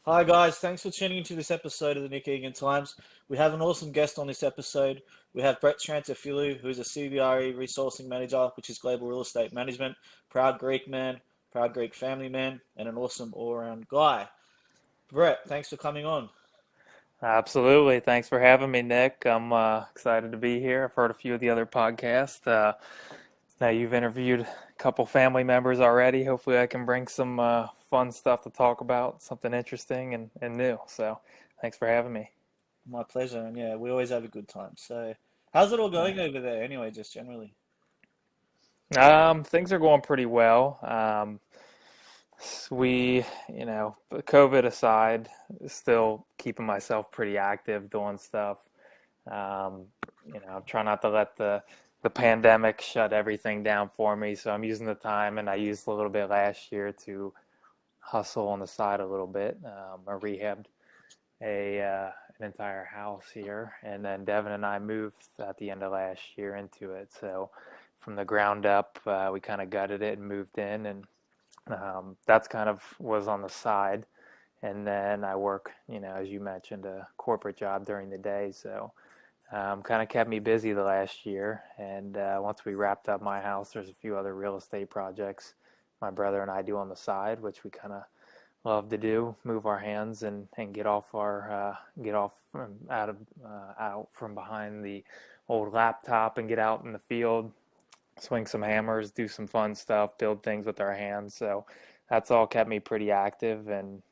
Hi guys, thanks for tuning into this episode of the Nick Egan Times. We have an awesome guest on this episode. We have Brett Triantafilou, who is a CBRE Resourcing Manager, which is Global Real Estate Management, proud Greek man, proud Greek family man, and an awesome all-around guy. Brett, thanks for coming on. Absolutely. Thanks for having me, Nick. I'm excited to be here. I've heard a few of the other podcasts. Now you've interviewed a couple family members already. Hopefully, I can bring some fun stuff to talk about, something interesting and new. So, thanks for having me. My pleasure, and yeah, we always have a good time. So, how's it all Yeah. going over there anyway, just generally? Things are going pretty well. COVID aside, still keeping myself pretty active, doing stuff. Um, I'm trying not to let the pandemic shut everything down for me. So I'm using the time, and I used a little bit last year to hustle on the side a little bit. I rehabbed an entire house here, and then Devin and I moved at the end of last year into it. So from the ground up, we kind of gutted it and moved in, and that's kind of was on the side. And then I work, as you mentioned, a corporate job during the day. So kind of kept me busy the last year. And once we wrapped up my house, there's a few other real estate projects my brother and I do on the side, which we kind of love to do, move our hands and get off out from behind the old laptop and get out in the field, swing some hammers, do some fun stuff, build things with our hands. So that's all kept me pretty active and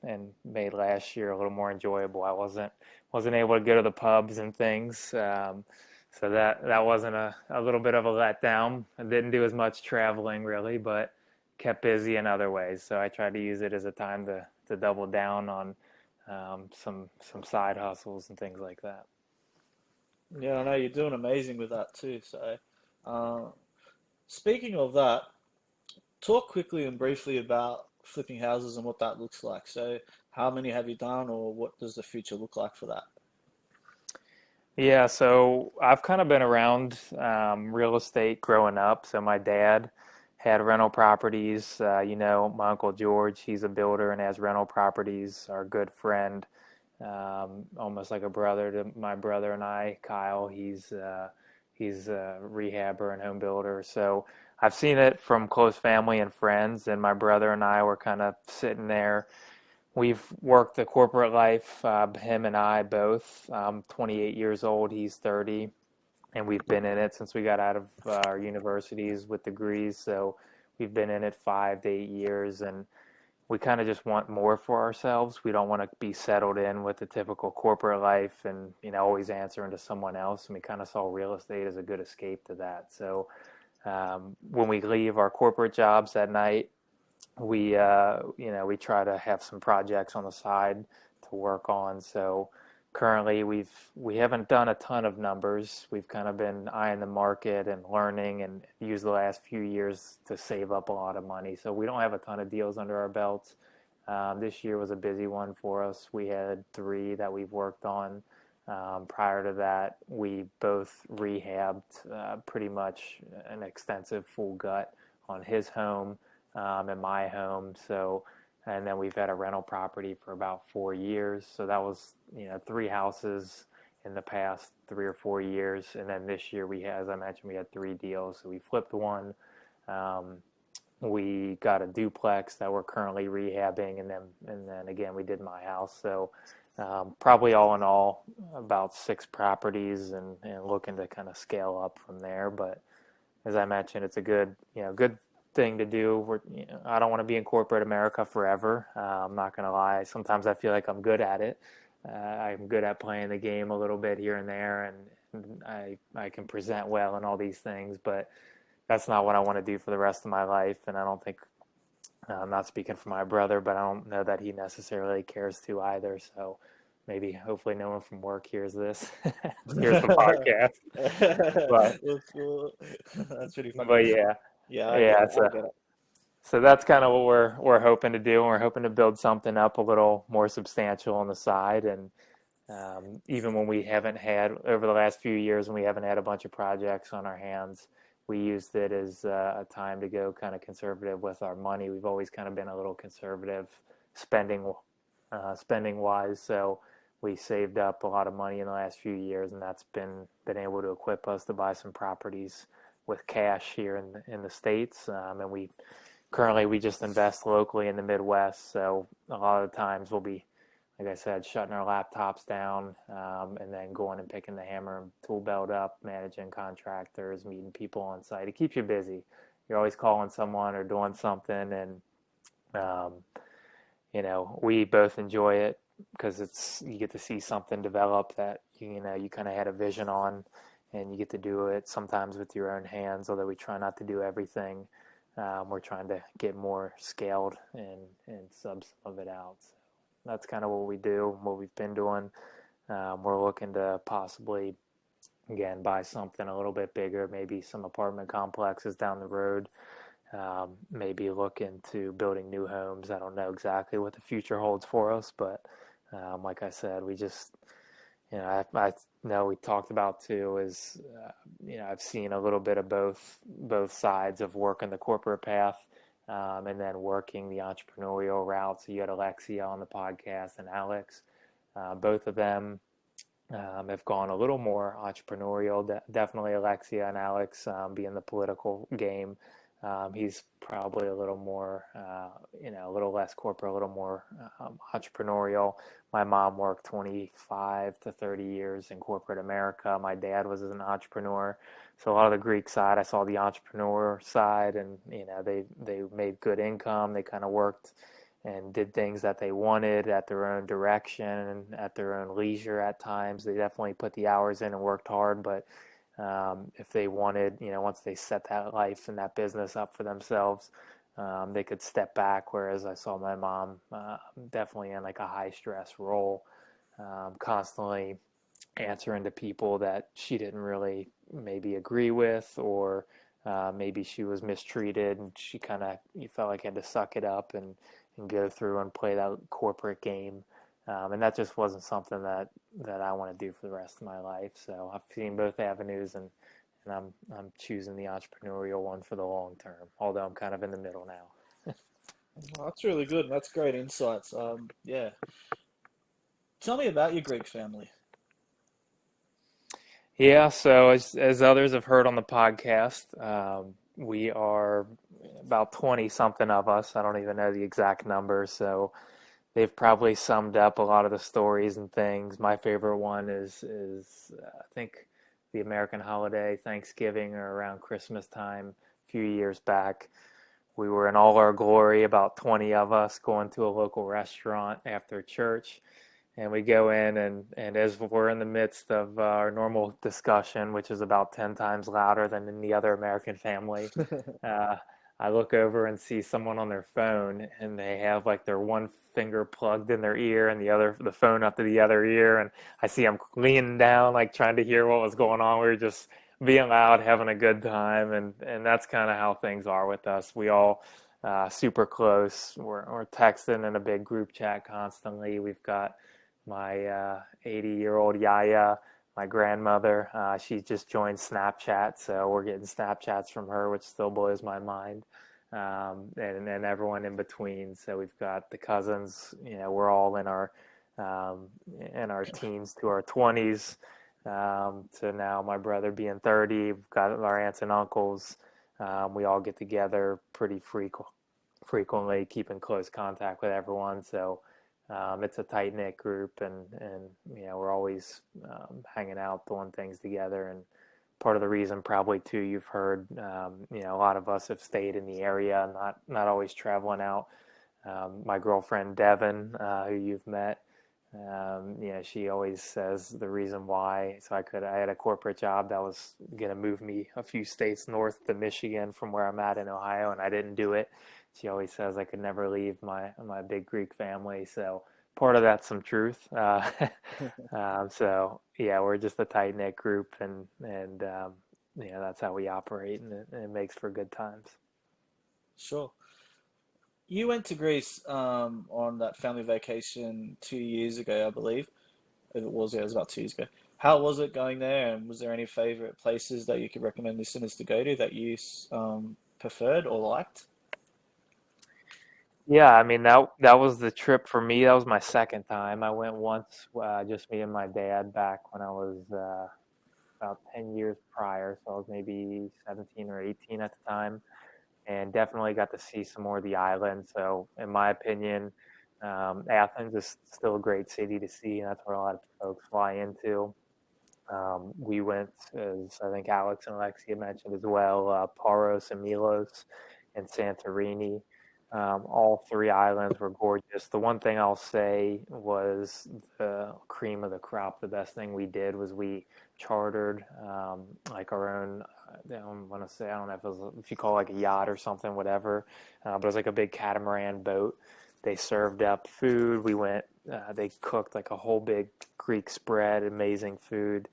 made last year a little more enjoyable. I wasn't able to go to the pubs and things. So that wasn't a little bit of a letdown. I didn't do as much traveling really, but kept busy in other ways. So I tried to use it as a time to double down on some side hustles and things like that. Yeah, I know you're doing amazing with that too. So, uh, speaking of that, talk quickly and briefly about flipping houses and what that looks like. So, how many have you done, or what does the future look like for that? Yeah, so I've kind of been around real estate growing up. So my dad had rental properties. My Uncle George, he's a builder and has rental properties. Our good friend, almost like a brother to my brother and I, Kyle, he's a rehabber and home builder. So I've seen it from close family and friends, and my brother and I were kind of sitting there. We've worked the corporate life, him and I both. I'm 28 years old, he's 30, and we've been in it since we got out of our universities with degrees. So we've been in it 5 to 8 years, and we kind of just want more for ourselves. We don't want to be settled in with the typical corporate life and always answering to someone else. And we kind of saw real estate as a good escape to that. So when we leave our corporate jobs at night, we try to have some projects on the side to work on. So currently we haven't done a ton of numbers. We've kind of been eyeing the market and learning and used the last few years to save up a lot of money. So we don't have a ton of deals under our belts. This year was a busy one for us. We had three that we've worked on. Prior to that, we both rehabbed pretty much an extensive full gut on his home in my home. So, and then we've had a rental property for about 4 years. So that was, three houses in the past 3 or 4 years. And then this year as I mentioned, we had three deals. So we flipped one. Um, we got a duplex that we're currently rehabbing, and then again we did my house. So probably all in all about six properties, and looking to kind of scale up from there. But as I mentioned, it's a good thing to do. I don't want to be in corporate America forever. I'm not going to lie. Sometimes I feel like I'm good at it. I'm good at playing the game a little bit here and there, and I can present well and all these things, but that's not what I want to do for the rest of my life. And I don't think, I'm not speaking for my brother, but I don't know that he necessarily cares to either. So maybe, hopefully, no one from work hears this, hears the podcast. But That's pretty funny. but yeah, Yeah, I get yeah. it. I So get it. so that's kind of what we're hoping to do. And we're hoping to build something up a little more substantial on the side. And even when we haven't had over the last few years, when we haven't had a bunch of projects on our hands, we used it as a time to go kind of conservative with our money. We've always kind of been a little conservative spending spending wise. So we saved up a lot of money in the last few years, and that's been able to equip us to buy some properties with cash here in the States. And we just invest locally in the Midwest. So a lot of the times we'll be, like I said, shutting our laptops down, and then going and picking the hammer and tool belt up, managing contractors, meeting people on site. It keeps you busy. You're always calling someone or doing something, and um, we both enjoy it because you get to see something develop that you kind of had a vision on, and you get to do it sometimes with your own hands. Although we try not to do everything, we're trying to get more scaled and sub some of it out. So that's kind of what we do, what we've been doing. We're looking to possibly, again, buy something a little bit bigger, maybe some apartment complexes down the road. Maybe look into building new homes. I don't know exactly what the future holds for us, but like I said, we just, I know we talked about too is, I've seen a little bit of both sides of working the corporate path, and then working the entrepreneurial route. So you had Alexia on the podcast and Alex. Both of them have gone a little more entrepreneurial. Definitely Alexia and Alex, being the political game. He's probably a little more, a little less corporate, a little more entrepreneurial. My mom worked 25 to 30 years in corporate America. My dad was an entrepreneur. So a lot of the Greek side, I saw the entrepreneur side, and they made good income. They kind of worked and did things that they wanted at their own direction, at their own leisure at times. They definitely put the hours in and worked hard, but if they wanted, once they set that life and that business up for themselves, they could step back. Whereas I saw my mom definitely in like a high stress role, constantly answering to people that she didn't really maybe agree with, or maybe she was mistreated, and she you felt like had to suck it up and go through and play that corporate game. And that just wasn't something that I want to do for the rest of my life. So I've seen both avenues, and I'm choosing the entrepreneurial one for the long term, although I'm kind of in the middle now. Well, that's really good. That's great insights. Yeah. Tell me about your Greek family. Yeah, so as others have heard on the podcast, we are about 20 something of us. I don't even know the exact number, so they've probably summed up a lot of the stories and things. My favorite one is I think the American holiday, Thanksgiving, or around Christmas time a few years back. We were in all our glory, about 20 of us, going to a local restaurant after church. And we go in, and as we're in the midst of our normal discussion, which is about 10 times louder than any other American family, I look over and see someone on their phone, and they have like their one finger plugged in their ear and the phone up to the other ear. And I see them leaning down, like trying to hear what was going on. We were just being loud, having a good time. And that's kind of how things are with us. We all super close. We're texting in a big group chat constantly. We've got my 80-year-old Yaya, my grandmother. She just joined Snapchat, so we're getting Snapchats from her, which still blows my mind. And everyone in between. So we've got the cousins. We're all in our teens to our 20s. To now my brother being 30. We've got our aunts and uncles. We all get together pretty frequently, keep in close contact with everyone. So it's a tight-knit group, and we're always hanging out, doing things together. And part of the reason probably too, you've heard, a lot of us have stayed in the area, not always traveling out. My girlfriend Devin, who you've met, she always says the reason why. So I had a corporate job that was going to move me a few states north to Michigan from where I'm at in Ohio, and I didn't do it. She always says I could never leave my big Greek family. So part of that's some truth. So yeah, we're just a tight knit group, and that's how we operate, and it makes for good times. Sure. You went to Greece on that family vacation 2 years ago, I believe. If it was, yeah, it was about 2 years ago. How was it going there, and was there any favorite places that you could recommend listeners to go to that you preferred or liked? Yeah, I mean that was the trip for me. That was my second time. I went once, just me and my dad back when I was about 10 years prior, so I was maybe 17 or 18 at the time, and definitely got to see some more of the island. So, in my opinion, Athens is still a great city to see, and that's where a lot of folks fly into. We went, as I think Alex and Alexia mentioned as well, Paros and Milos and Santorini. All three islands were gorgeous. The one thing I'll say was the cream of the crop. The best thing we did was we chartered like our own. I don't want to say, I don't know if it was, if you call it like a yacht or something, whatever. But it was like a big catamaran boat. They served up food. We went. They cooked like a whole big Greek spread, amazing food,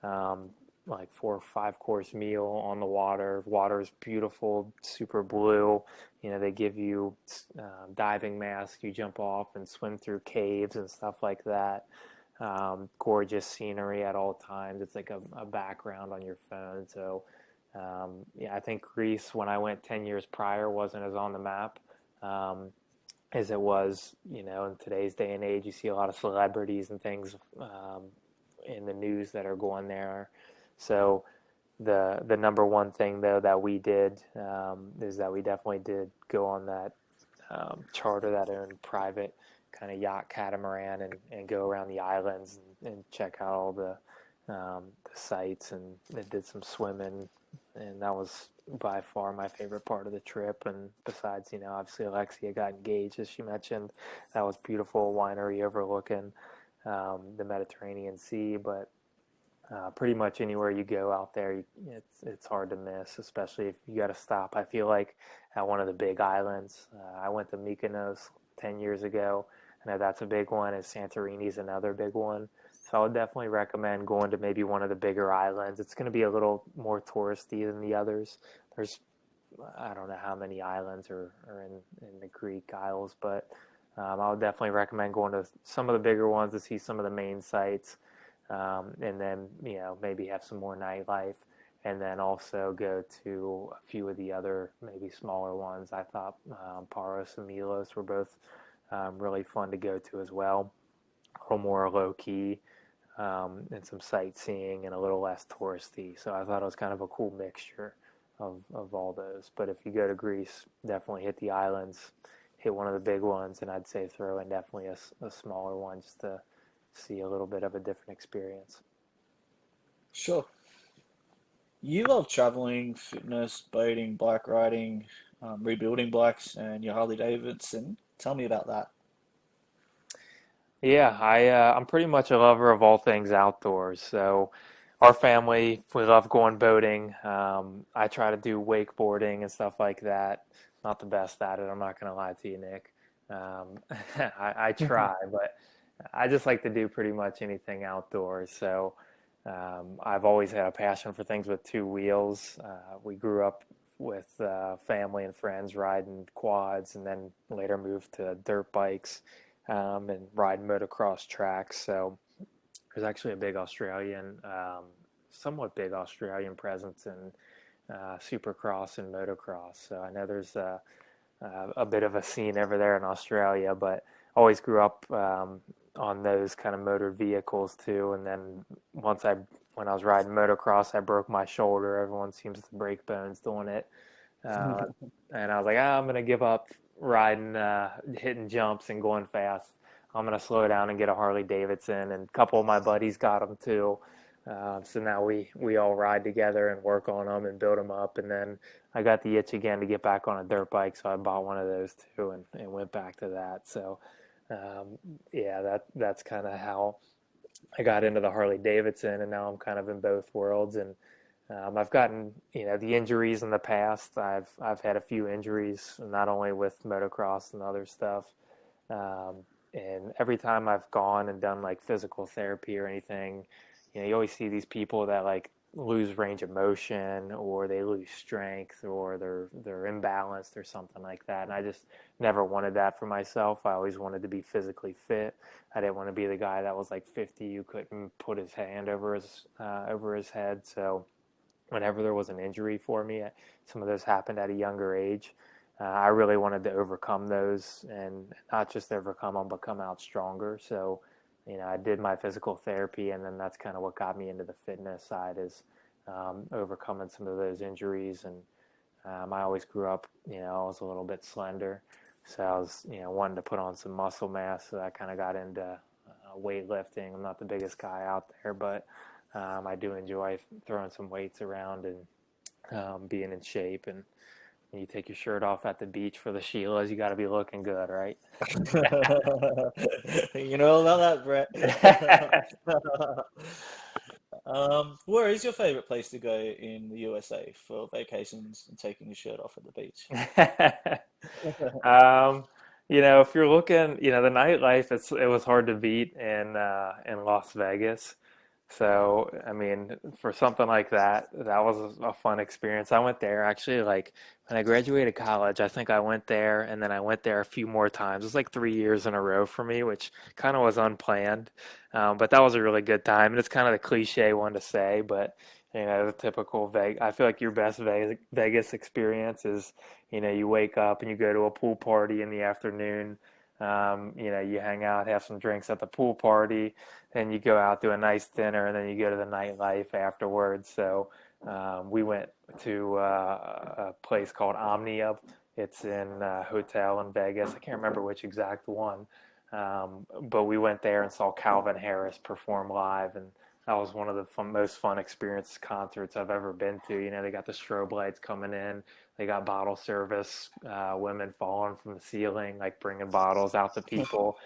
um, like 4 or 5 course meal on the water. Water is beautiful, super blue. You know, they give you diving masks. You jump off and swim through caves and stuff like that. Gorgeous scenery at all times. It's like a background on your phone. So, yeah, I think Greece, when I went 10 years prior, wasn't as on the map. Um, as it was, you know, in today's day and age, you see a lot of celebrities and things in the news that are going there. So the number one thing though that we did is that we definitely did go on that charter that own private kind of yacht catamaran and go around the islands and check out all the sites and did some swimming, and that was by far my favorite part of the trip. And besides, you know, obviously Alexia got engaged, as she mentioned. That was beautiful winery overlooking the Mediterranean Sea. But pretty much anywhere you go out there, it's hard to miss, especially if you got to stop. I feel like at one of the big islands. I went to Mykonos 10 years ago. I know that's a big one, and Santorini's another big one. So I would definitely recommend going to maybe one of the bigger islands. It's going to be a little more touristy than the others. There's, I don't know how many islands are in the Greek Isles, but I would definitely recommend going to some of the bigger ones to see some of the main sites, and then, you know, maybe have some more nightlife, and then also go to a few of the other maybe smaller ones. I thought Paros and Milos were both really fun to go to as well. A little more low key, and some sightseeing and a little less touristy. So I thought it was kind of a cool mixture of all those. But if you go to Greece, definitely hit the islands, hit one of the big ones, and I'd say throw in definitely a smaller one just to see a little bit of a different experience. Sure. You love traveling, fitness, boating, bike riding, rebuilding bikes, and your Harley Davidson. Tell me about that. Yeah, I'm pretty much a lover of all things outdoors. So our family, we love going boating. I try to do wakeboarding and stuff like that. Not the best at it, I'm not gonna lie to you, Nick. I try, but I just like to do pretty much anything outdoors. So I've always had a passion for things with two wheels. We grew up with family and friends riding quads, and then later moved to dirt bikes and ride motocross tracks. So there's actually a big somewhat big Australian presence in supercross and motocross. So I know there's a bit of a scene over there in Australia, but always grew up on those kind of motor vehicles too. And then when I was riding motocross, I broke my shoulder. Everyone seems to break bones doing it. Uh, and I was like, I'm gonna give up riding, hitting jumps and going fast. I'm gonna slow down and get a Harley Davidson. And a couple of my buddies got them too. So now we all ride together and work on them and build them up. And then I got the itch again to get back on a dirt bike, so I bought one of those too and went back to that. So um, yeah, that's kind of how I got into the Harley Davidson, and now I'm kind of in both worlds. And I've gotten, you know, the injuries in the past. I've had a few injuries, not only with motocross and other stuff. Um, and every time I've gone and done like physical therapy or anything, you know, you always see these people that like lose range of motion, or they lose strength, or they're imbalanced or something like that. And I just never wanted that for myself. I always wanted to be physically fit. I didn't want to be the guy that was like 50 who couldn't put his hand over his head. So whenever there was an injury for me, some of those happened at a younger age. I really wanted to overcome those, and not just overcome them, but come out stronger. So, I did my physical therapy, and then that's kind of what got me into the fitness side is overcoming some of those injuries. And I always grew up, I was a little bit slender, so I was, wanting to put on some muscle mass. So I kind of got into weightlifting. I'm not the biggest guy out there, but I do enjoy throwing some weights around and being in shape. And you take your shirt off at the beach for the Sheilas, you got to be looking good, right? You know all about that, Brett. Where is your favorite place to go in the USA for vacations and taking your shirt off at the beach? um, if you're looking, the nightlife, it was hard to beat in Las Vegas. So, I mean, for something like that, that was a fun experience. I went there actually, like when I graduated college, I think I went there and then I went there a few more times. It was like 3 years in a row for me, which kind of was unplanned. But that was a really good time. And it's kind of the cliche one to say, but the typical Vegas, I feel like your best Vegas experience is, you wake up and you go to a pool party in the afternoon. You hang out, have some drinks at the pool party, then you go out to a nice dinner, and then you go to the nightlife afterwards. So we went to a place called Omnia. It's in a hotel in Vegas. I can't remember which exact one, but we went there and saw Calvin Harris perform live, and that was one of the most fun experience concerts I've ever been to. They got the strobe lights coming in. They got bottle service, women falling from the ceiling, like bringing bottles out to people.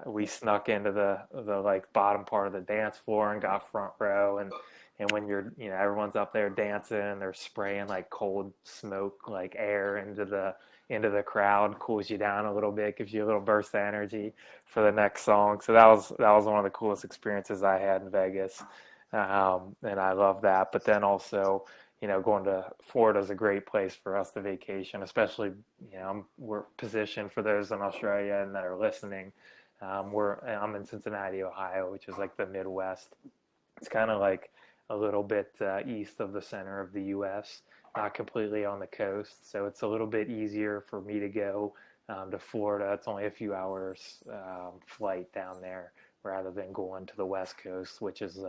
We snuck into the like bottom part of the dance floor and got front row. And when everyone's up there dancing and they're spraying like cold smoke, like air into the crowd, cools you down a little bit, gives you a little burst of energy for the next song. So that was one of the coolest experiences I had in Vegas, and I love that. But then also, going to Florida is a great place for us to vacation, especially, we're positioned for those in Australia and that are listening. I'm in Cincinnati, Ohio, which is like the Midwest. It's kind of like a little bit east of the center of the U.S., not completely on the coast. So it's a little bit easier for me to go to Florida. It's only a few hours flight down there rather than going to the West Coast, which is,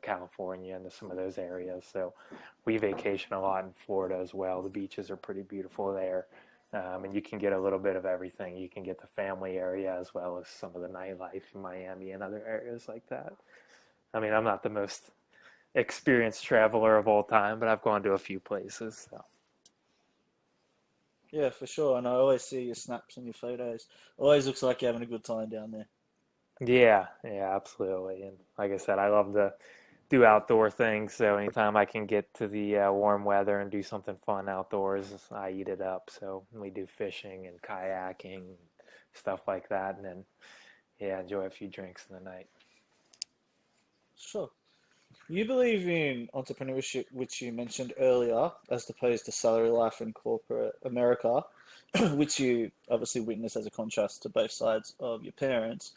California and some of those areas. So we vacation a lot in Florida as well. The beaches are pretty beautiful there. And you can get a little bit of everything. You can get the family area as well as some of the nightlife in Miami and other areas like that. I mean, I'm not the most experienced traveler of all time, but I've gone to a few places. So. Yeah, for sure. And I always see your snaps and your photos. Always looks like you're having a good time down there. Yeah, yeah, absolutely. And like I said, I love to do outdoor things. So anytime I can get to the warm weather and do something fun outdoors, I eat it up. So we do fishing and kayaking, stuff like that, and then yeah, enjoy a few drinks in the night. Sure. You believe in entrepreneurship, which you mentioned earlier, as opposed to salary life in corporate America, which you obviously witness as a contrast to both sides of your parents.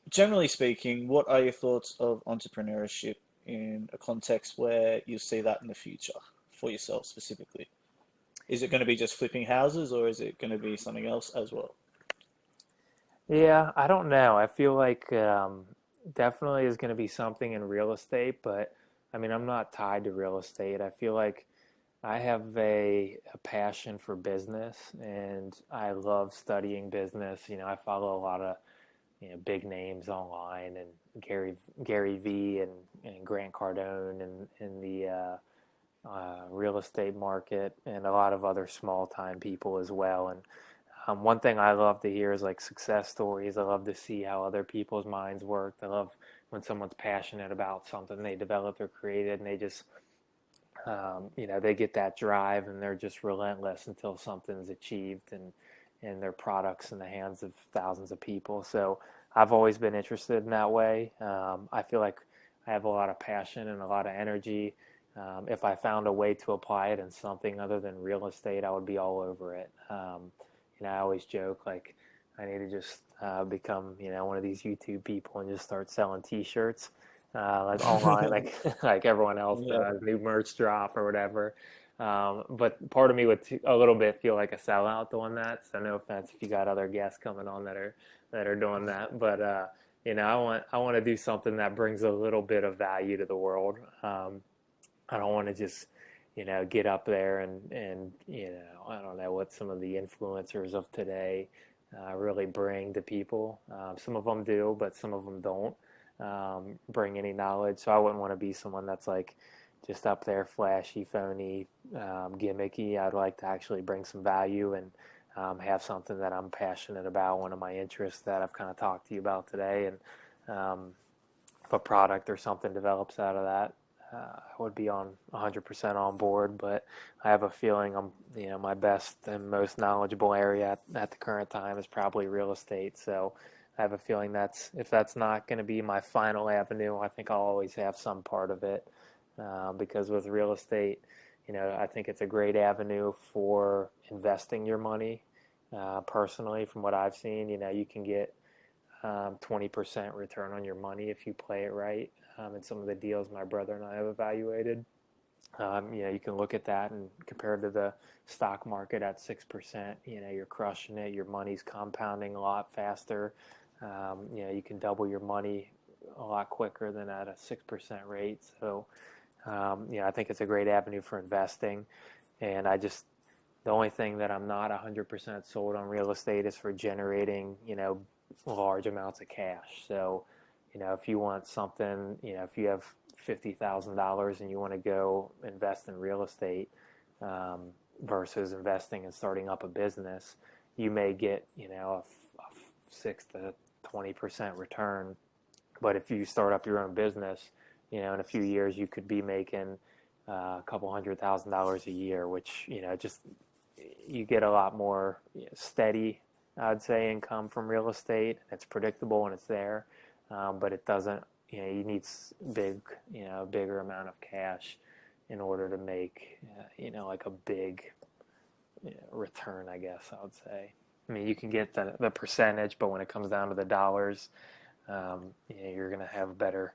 Generally speaking, what are your thoughts of entrepreneurship in a context where you see that in the future for yourself specifically? Is it going to be just flipping houses or is it going to be something else as well? Yeah, I don't know. I feel like definitely is going to be something in real estate, but I mean, I'm not tied to real estate. I feel like I have a passion for business and I love studying business. I follow a lot of big names online and Gary V and Grant Cardone and in the real estate market and a lot of other small time people as well. And one thing I love to hear is like success stories. I love to see how other people's minds work. I love when someone's passionate about something they developed or created and they just they get that drive and they're just relentless until something's achieved and their products in the hands of thousands of people. So I've always been interested in that way. I feel like I have a lot of passion and a lot of energy. If I found a way to apply it in something other than real estate, I would be all over it. I always joke like I need to just become one of these YouTube people and just start selling T-shirts like online, like like everyone else Yeah. does, new merch drop or whatever. But part of me would a little bit feel like a sellout doing that. So no offense if you got other guests coming on that are doing that. But I want to do something that brings a little bit of value to the world. I don't want to just get up there and I don't know what some of the influencers of today really bring to people. Some of them do, but some of them don't bring any knowledge. So I wouldn't want to be someone that's like just up there flashy, phony, gimmicky. I'd like to actually bring some value and have something that I'm passionate about, one of my interests that I've kind of talked to you about today. And if a product or something develops out of that, I would be on 100% on board. But I have a feeling my best and most knowledgeable area at the current time is probably real estate. So I have a feeling if that's not going to be my final avenue, I think I'll always have some part of it. Because with real estate, I think it's a great avenue for investing your money. Personally, from what I've seen, you can get 20% return on your money if you play it right. And some of the deals my brother and I have evaluated, you can look at that and compare it to the stock market at 6%. You're crushing it. Your money's compounding a lot faster. You can double your money a lot quicker than at a 6% rate. So, I think it's a great avenue for investing. And the only thing that I'm not 100% sold on real estate is for generating, large amounts of cash. So, if you want something, if you have $50,000 and you want to go invest in real estate versus investing and starting up a business, you may get, a 6 to 20% return. But if you start up your own business, in a few years you could be making a couple $100,000 a year, which, just you get a lot more steady, I'd say, income from real estate. It's predictable and it's there, but it doesn't, you need bigger amount of cash in order to make, like a big return, I guess I would say. I mean, you can get the percentage, but when it comes down to the dollars, you're going to have better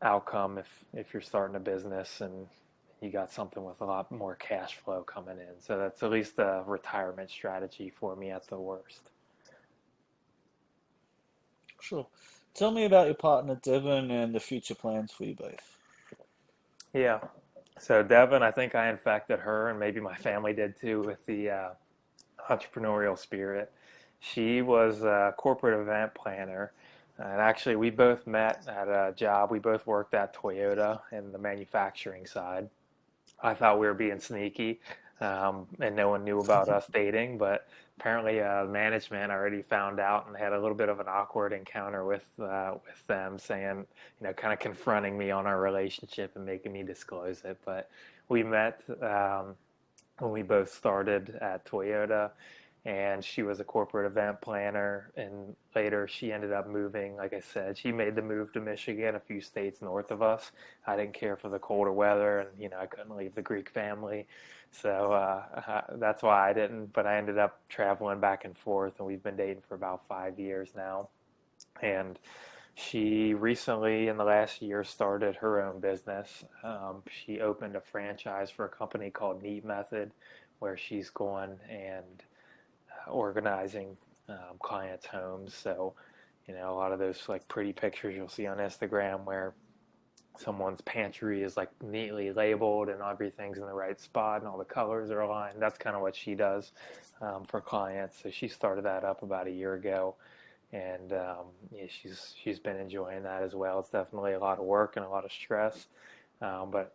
outcome if you're starting a business and you got something with a lot more cash flow coming in. So that's at least a retirement strategy for me at the worst. Sure. Tell me about your partner, Devon, and the future plans for you both. Yeah. So Devin, I think I infected her, and maybe my family did too, with the entrepreneurial spirit. She was a corporate event planner. And actually, we both met at a job. We both worked at Toyota in the manufacturing side. I thought we were being sneaky, and no one knew about us dating. But apparently, management already found out and had a little bit of an awkward encounter with them, saying, kind of confronting me on our relationship and making me disclose it. But we met when we both started at Toyota. And she was a corporate event planner, and later she ended up moving. Like I said, she made the move to Michigan, a few states north of us. I didn't care for the colder weather, and I couldn't leave the Greek family, so that's why I didn't. But I ended up traveling back and forth, and we've been dating for about 5 years now. And she recently, in the last year, started her own business. She opened a franchise for a company called Neat Method, where she's going and organizing clients' homes. So, a lot of those like pretty pictures you'll see on Instagram where someone's pantry is like neatly labeled and everything's in the right spot and all the colors are aligned. That's kind of what she does for clients. So she started that up about a year ago, and she's been enjoying that as well. It's definitely a lot of work and a lot of stress, but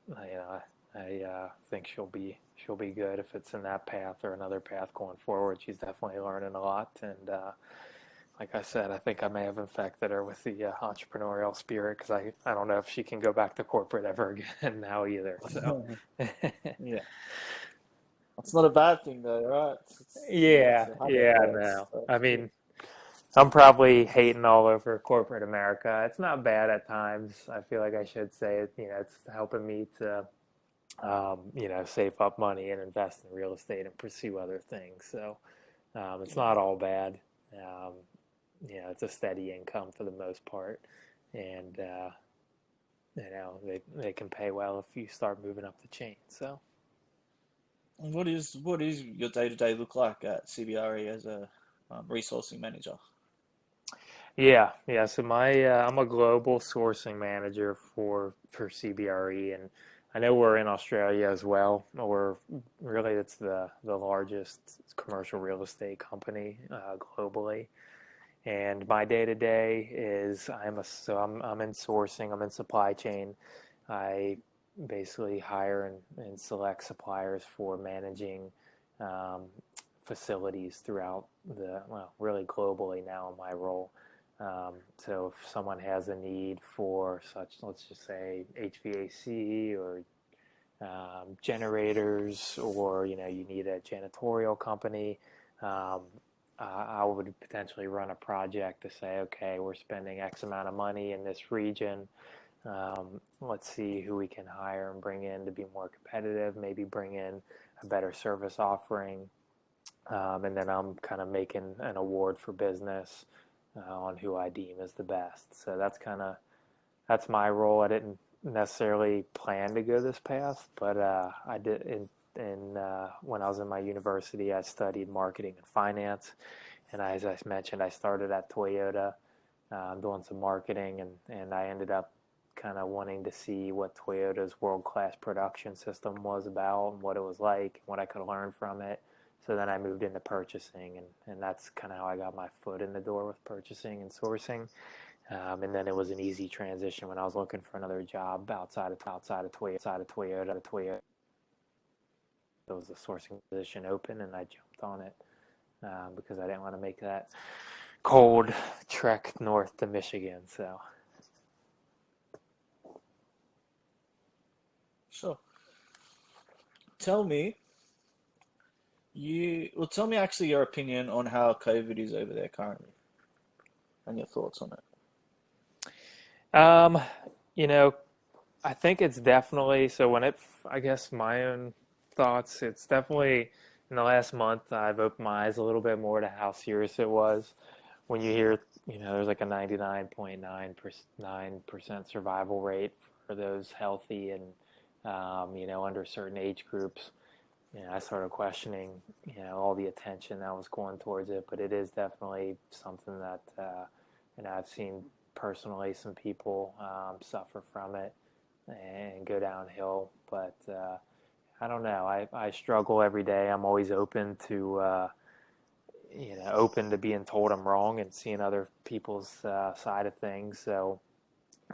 I think she'll be good if it's in that path or another path going forward. She's definitely learning a lot, and like I said, I think I may have infected her with the entrepreneurial spirit, because I don't know if she can go back to corporate ever again now either. So Yeah, it's not a bad thing though, right? It's yeah, how it yeah, works. no. So, I yeah. mean, I'm probably hating all over corporate America. It's not bad at times. I feel like I should say it. It's helping me to save up money and invest in real estate and pursue other things. So it's not all bad. It's a steady income for the most part, and they can pay well if you start moving up the chain. So What is your day-to-day look like at CBRE as a resourcing manager? yeah. So I'm a global sourcing manager for CBRE, and I know we're in Australia as well. Or really, it's the largest commercial real estate company globally. And my day to day is I'm in sourcing, I'm in supply chain. I basically hire and select suppliers for managing um, facilities throughout really globally now in my role. So if someone has a need for such, let's just say HVAC or generators, or you need a janitorial company. Um, I would potentially run a project to say, okay, we're spending X amount of money in this region. Let's see who we can hire and bring in to be more competitive, maybe bring in a better service offering. And then I'm kind of making an award for business on who I deem as the best. So that's my role. I didn't necessarily plan to go this path, but I did. When I was in my university, I studied marketing and finance, and as I mentioned, I started at Toyota, doing some marketing, and I ended up kind of wanting to see what Toyota's world-class production system was about and what it was like and what I could learn from it. So then I moved into purchasing, and that's kind of how I got my foot in the door with purchasing and sourcing. And then it was an easy transition when I was looking for another job outside of Toyota. There was a sourcing position open, and I jumped on it because I didn't want to make that cold trek north to Michigan. So Sure. Tell me tell me actually your opinion on how COVID is over there currently and your thoughts on it. um, you know, I think it's definitely so. I guess my own thoughts, it's definitely in the last month I've opened my eyes a little bit more to how serious it was. When you hear, there's like a 99.99% survival rate for those healthy and, under certain age groups. I started questioning, all the attention that was going towards it, but it is definitely something that, I've seen personally some people suffer from it and go downhill. But I don't know. I struggle every day. I'm always open to being told I'm wrong and seeing other people's side of things. So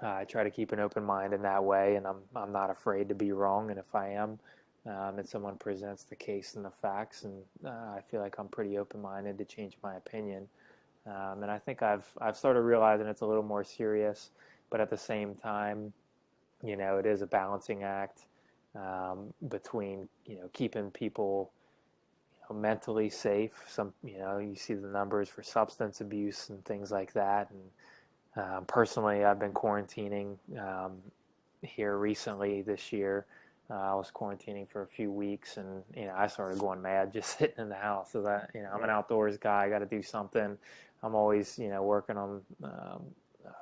I try to keep an open mind in that way, and I'm not afraid to be wrong. And if I am, and someone presents the case and the facts, and I feel like I'm pretty open-minded to change my opinion. And I think I've started realizing it's a little more serious, but at the same time, it is a balancing act between keeping people mentally safe. You see the numbers for substance abuse and things like that. And personally, I've been quarantining here recently this year. I was quarantining for a few weeks, and I started going mad just sitting in the house. So that I'm an outdoors guy. I got to do something. I'm always working on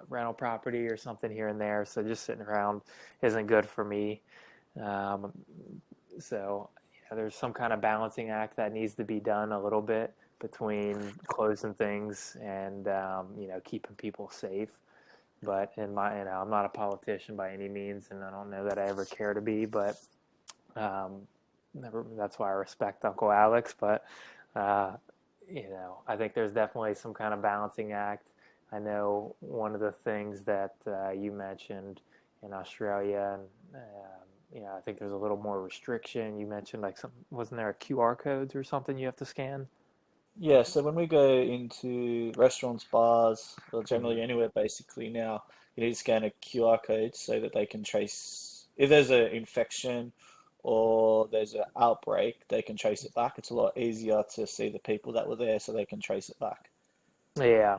rental property or something here and there. So just sitting around isn't good for me. Um, so there's some kind of balancing act that needs to be done a little bit between closing things and keeping people safe. But I'm not a politician by any means, and I don't know that I ever care to be. But that's why I respect Uncle Alex. But I think there's definitely some kind of balancing act. I know one of the things that you mentioned in Australia, and I think there's a little more restriction. You mentioned wasn't there a QR codes or something you have to scan? Yeah, so when we go into restaurants, bars, or Mm-hmm. generally anywhere basically now, you need to scan a QR code so that they can trace if there's an infection or there's an outbreak, they can trace it back. It's a lot easier to see the people that were there so they can trace it back. Yeah.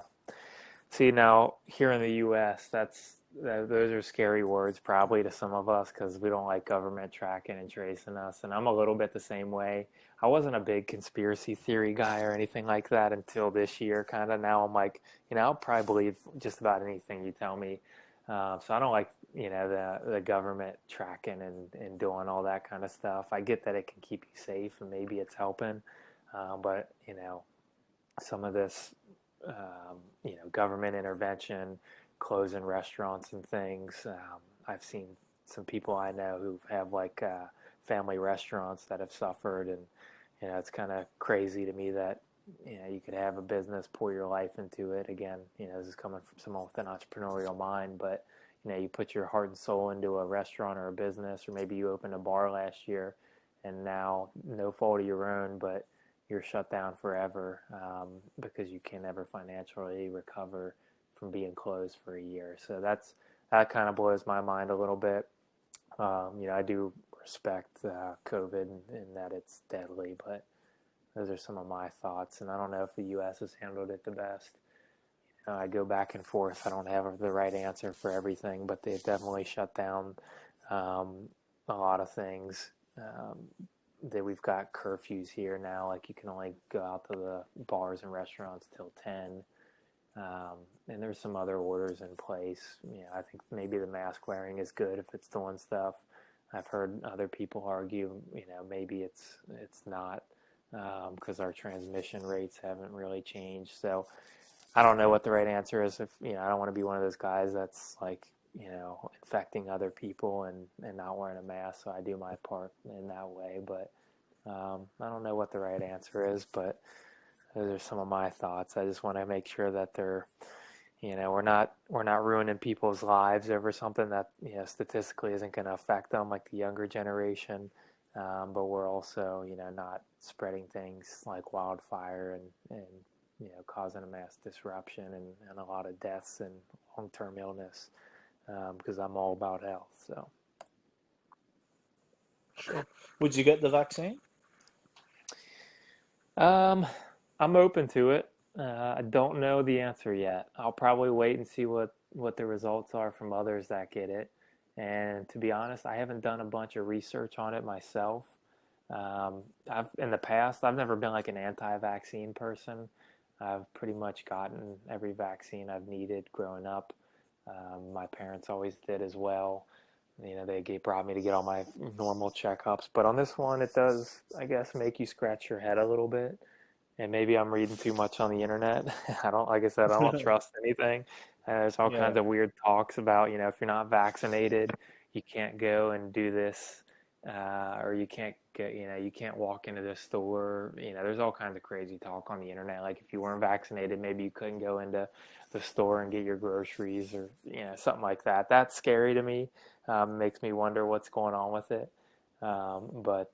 See, now here in the U.S., those are scary words probably to some of us because we don't like government tracking and tracing us. And I'm a little bit the same way. I wasn't a big conspiracy theory guy or anything like that until this year. Kind of now I'm like, I'll probably believe just about anything you tell me. So I don't like the government tracking and doing all that kind of stuff. I get that it can keep you safe and maybe it's helping, but some of this, government intervention, closing restaurants and things. I've seen some people I know who have like family restaurants that have suffered, and it's kind of crazy to me that you could have a business, pour your life into it. Again, this is coming from someone with an entrepreneurial mind, but you put your heart and soul into a restaurant or a business, or maybe you opened a bar last year, and now no fault of your own, but you're shut down forever because you can never financially recover from being closed for a year. So that kind of blows my mind a little bit. I do respect COVID in that it's deadly, but those are some of my thoughts, and I don't know if the U.S. has handled it the best. I go back and forth. I don't have the right answer for everything, but they've definitely shut down a lot of things. That we've got curfews here now, like you can only go out to the bars and restaurants till 10. And there's some other orders in place. I think maybe the mask wearing is good if it's doing stuff. I've heard other people argue, maybe it's not because our transmission rates haven't really changed. So I don't know what the right answer is. If I don't want to be one of those guys that's like, infecting other people and not wearing a mask. So I do my part in that way, but I don't know what the right answer is, but those are some of my thoughts. I just want to make sure that they're, we're not ruining people's lives over something that, statistically isn't going to affect them like the younger generation. But we're also, not spreading things like wildfire and causing a mass disruption and a lot of deaths and long-term illness. Because I'm all about health. So, Sure. Would you get the vaccine? I'm open to it. I don't know the answer yet. I'll probably wait and see what the results are from others that get it. And to be honest, I haven't done a bunch of research on it myself. In the past, I've never been like an anti-vaccine person. I've pretty much gotten every vaccine I've needed growing up. My parents always did as well. They brought me to get all my normal checkups. But on this one, it does, I guess, make you scratch your head a little bit. And maybe I'm reading too much on the internet. Like I said, I don't trust anything. There's all Yeah. kinds of weird talks about, if you're not vaccinated, you can't go and do this, or you can't get, you can't walk into the store. There's all kinds of crazy talk on the internet. Like if you weren't vaccinated, maybe you couldn't go into the store and get your groceries or, something like that. That's scary to me. Makes me wonder what's going on with it. But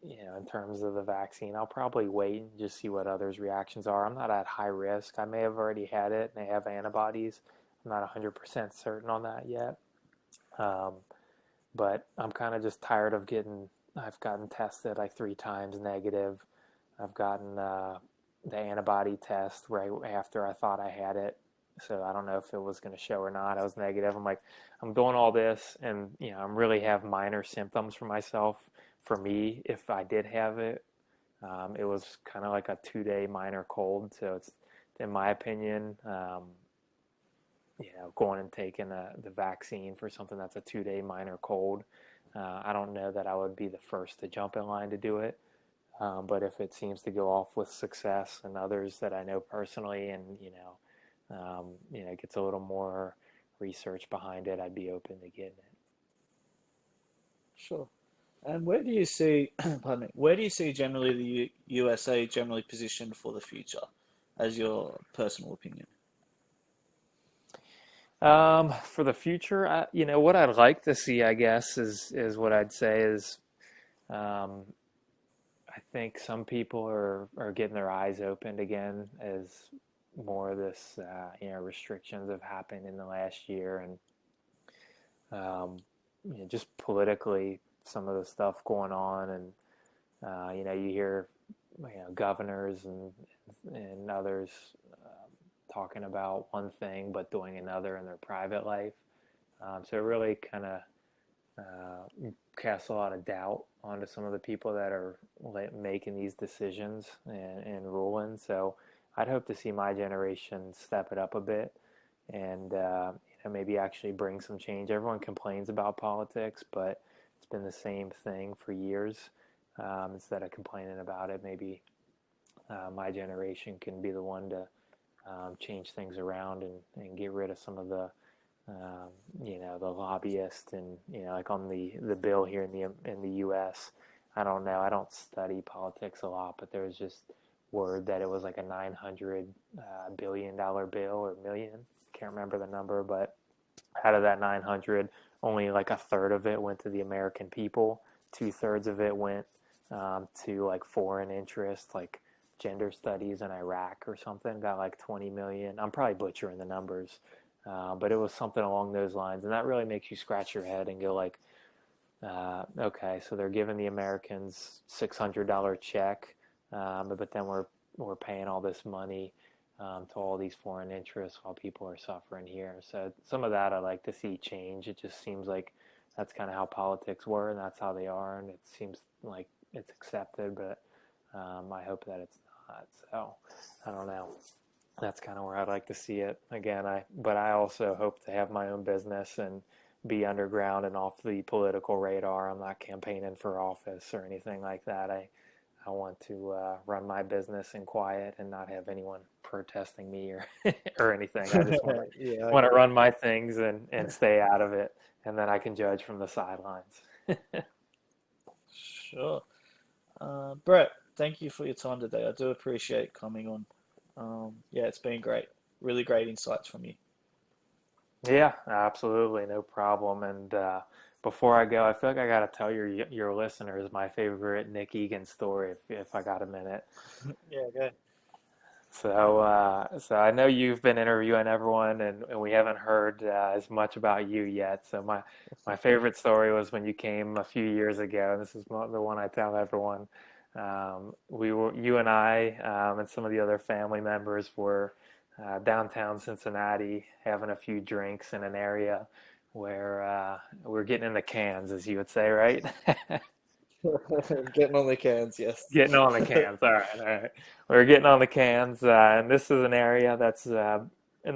in terms of the vaccine, I'll probably wait and just see what others' reactions are. I'm not at high risk. I may have already had it and they have antibodies. I'm not 100% certain on that yet. But I'm kind of just tired of I've gotten tested like 3 times negative. I've gotten the antibody test right after I thought I had it. So I don't know if it was going to show or not. I was negative. I'm like, I'm doing all this and, I'm really have minor symptoms for myself. For me, if I did have it, it was kind of like a 2-day minor cold. So it's, in my opinion, going and taking the vaccine for something that's a 2-day minor cold. I don't know that I would be the first to jump in line to do it. But if it seems to go off with success and others that I know personally and, gets a little more research behind it, I'd be open to getting it. Sure. And where do you see, pardon me, where do you see generally the USA generally positioned for the future, as your personal opinion? For the future, what I'd like to see, I guess, is what I'd say is, um, I think some people are getting their eyes opened again as more of this, restrictions have happened in the last year, and just politically, some of the stuff going on, and you hear, governors and others talking about one thing but doing another in their private life. So it really kind of casts a lot of doubt onto some of the people that are making these decisions and ruling. So I'd hope to see my generation step it up a bit and maybe actually bring some change. Everyone complains about politics, but it's been the same thing for years. Instead of complaining about it, maybe my generation can be the one to change things around and get rid of some of the the lobbyists and like on the bill here in the U.S. I don't know. I don't study politics a lot, but there was just word that it was like a $900 billion bill or million. Can't remember the number, but out of that 900, only like a third of it went to the American people. 2/3 of it went to like foreign interests, like gender studies in Iraq or something. Got like 20 million. I'm probably butchering the numbers. But it was something along those lines, and that really makes you scratch your head and go like, okay, so they're giving the Americans $600 check, but then we're paying all this money to all these foreign interests while people are suffering here. So some of that I like to see change. It just seems like that's kind of how politics were, and that's how they are, and it seems like it's accepted, but I hope that it's not. So I don't know. That's kind of where I'd like to see it. Again, but I also hope to have my own business and be underground and off the political radar. I'm not campaigning for office or anything like that. I want to run my business in quiet and not have anyone protesting me or or anything. I just want to run my things and stay out of it, and then I can judge from the sidelines. Sure. Brett, thank you for your time today. I do appreciate coming on. Yeah, it's been great. Really great insights from you. Yeah, absolutely, no problem. And before I go, I feel like I got to tell your listeners my favorite Nick Egan story, if I got a minute. Yeah, okay. So I know you've been interviewing everyone, and we haven't heard as much about you yet. So my favorite story was when you came a few years ago, and this is the one I tell everyone. You and I and some of the other family members were downtown Cincinnati having a few drinks in an area where we're getting in the cans, as you would say, right? Getting on the cans, yes. Getting on the cans. All right, all right. We're getting on the cans, and this is an area that's in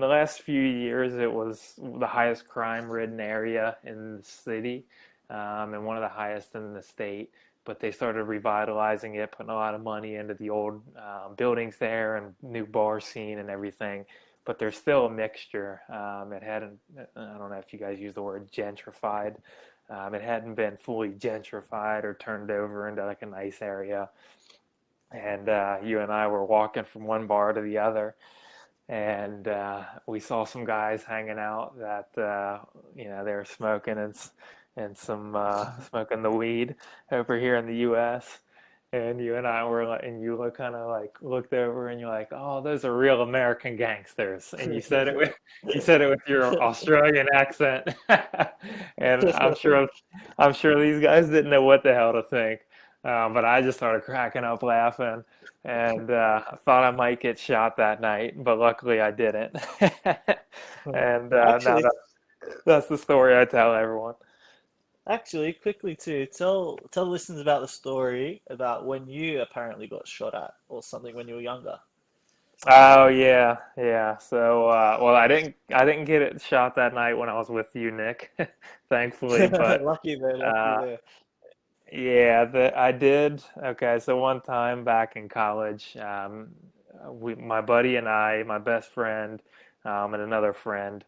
the last few years it was the highest crime-ridden area in the city, and one of the highest in the state. But they started revitalizing it, putting a lot of money into the old buildings there and new bar scene and everything. But there's still a mixture. It hadn't, I don't know if you guys use the word gentrified. It hadn't been fully gentrified or turned over into like a nice area. And you and I were walking from one bar to the other, and we saw some guys hanging out that they were smoking and some smoking the weed over here in the U.S. And you and I were like, and you look kind of like looked over and you're like, oh, those are real American gangsters. And you said it with your Australian accent. And I'm sure these guys didn't know what the hell to think. But I just started cracking up laughing, and I thought I might get shot that night, but luckily I didn't. And Actually, that's the story I tell everyone. actually, quickly too, tell listeners about the story about when you apparently got shot at or something when you were younger. Oh yeah, yeah. So well, I didn't get it shot that night when I was with you, Nick, thankfully. But Lucky there, lucky uh, there. yeah, I did. Okay, so one time back in college, my buddy and I, my best friend, and another friend,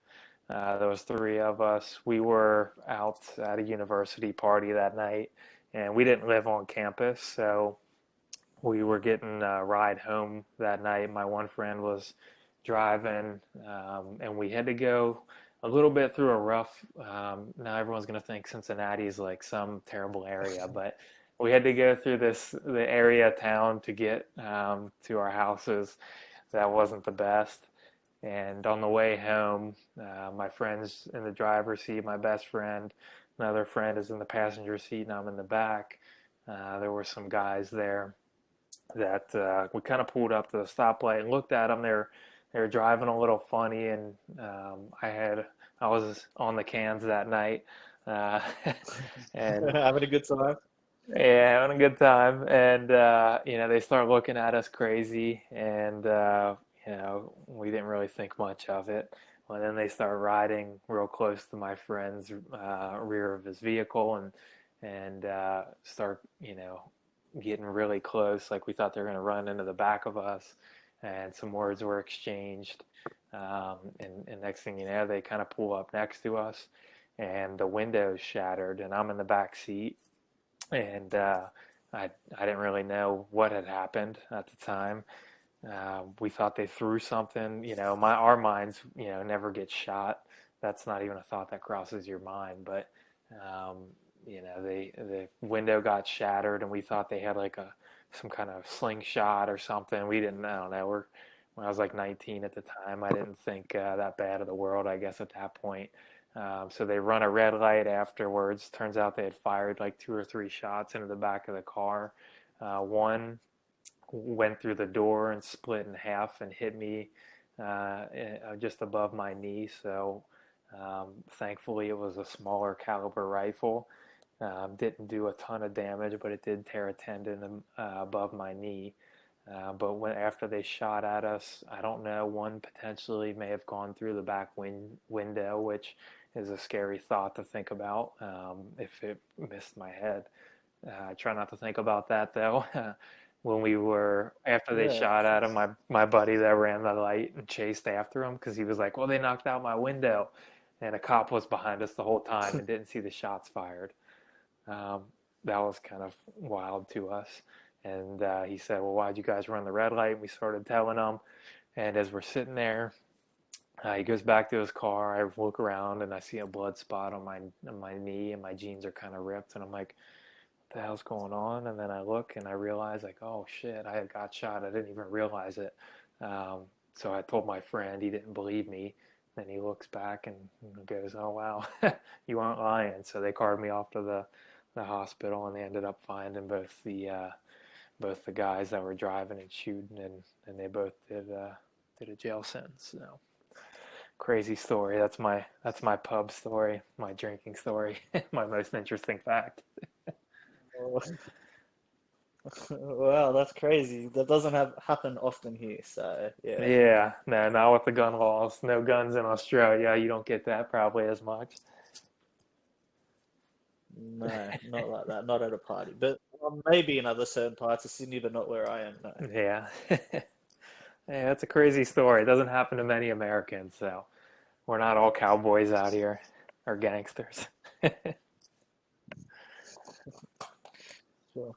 there was three of us. We were out at a university party that night, and we didn't live on campus, so we were getting a ride home that night. My one friend was driving, and we had to go a little bit through a rough. Now everyone's gonna think Cincinnati is like some terrible area, but we had to go through the area of town to get to our houses. That wasn't the best. And on the way home, my friend's in the driver's seat, my best friend, another friend is in the passenger seat, and I'm in the back. There were some guys there that we kind of pulled up to the stoplight and looked at them. They were driving a little funny, and I was on the cans that night, uh, and Having a good time. yeah, having a good time. And they start looking at us crazy, and we didn't really think much of it. Well, then they start riding real close to my friend's rear of his vehicle, and start, getting really close. Like we thought they were going to run into the back of us, and some words were exchanged. And next thing you know, they kind of pull up next to us, and the window's shattered, and I'm in the back seat, and I didn't really know what had happened at the time. We thought they threw something. Our minds, never get shot. That's not even a thought that crosses your mind. But um, the window got shattered, and we thought they had like some kind of slingshot or something. We didn't. I don't know. When I was like 19 at the time, I didn't think that bad of the world, I guess, at that point. So they run a red light afterwards. Turns out they had fired like 2 or 3 shots into the back of the car. One went through the door and split in half and hit me just above my knee. So thankfully it was a smaller caliber rifle. Didn't do a ton of damage, but it did tear a tendon above my knee. But after they shot at us, I don't know, one potentially may have gone through the back window, which is a scary thought to think about if it missed my head. I try not to think about that though. After they Yeah. shot at him, my buddy that ran the light and chased after him because he was like, well, they knocked out my window. And a cop was behind us the whole time and didn't see the shots fired. Um, that was kind of wild to us. And he said, well, why'd you guys run the red light? And we started telling him. And as we're sitting there, he goes back to his car. I look around and I see a blood spot on my knee, and my jeans are kind of ripped. And I'm like, what the hell's going on? And then I look and I realize, like, oh shit, I had got shot. I didn't even realize it. So I told my friend. He didn't believe me. Then he looks back and goes, oh wow, you aren't lying. So they carted me off to the hospital, and they ended up finding both the guys that were driving and shooting, and they both did a jail sentence. So crazy story. That's my pub story, my drinking story, my most interesting fact. Wow, that's crazy. That doesn't happen often here. So yeah, Yeah, no, not with the gun laws. No guns in Australia. You don't get that probably as much. no, not like that. Not at a party, but maybe in other certain parts of Sydney, but not where I am. No. Yeah. Yeah, that's a crazy story. It doesn't happen to many Americans, so we're not all cowboys out here or gangsters. Sure.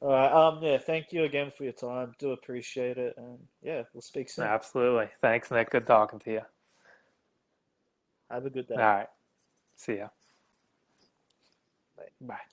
All right. Yeah. Thank you again for your time. Do appreciate it, and yeah, we'll speak soon. Absolutely. Thanks, Nick. Good talking to you. Have a good All day. right. See ya. Bye. Bye.